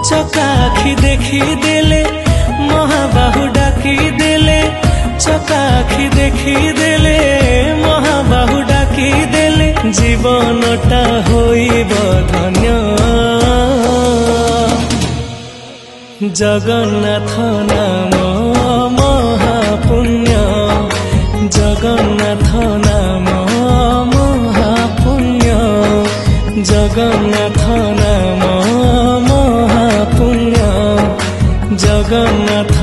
চকা আখি দেখি দেলে মহাবাহু ডাকি দেলে চকা আখি দেখি দেলে মহাবাহু ডাকি দেলে জীবনটা হইব ধন্য জগন্নাথ নাম মহাপুণ্য জগন্নাথ নাম মহাপুণ্য জগন্নাথ নাম মহাপুণ্য জগন্নাথ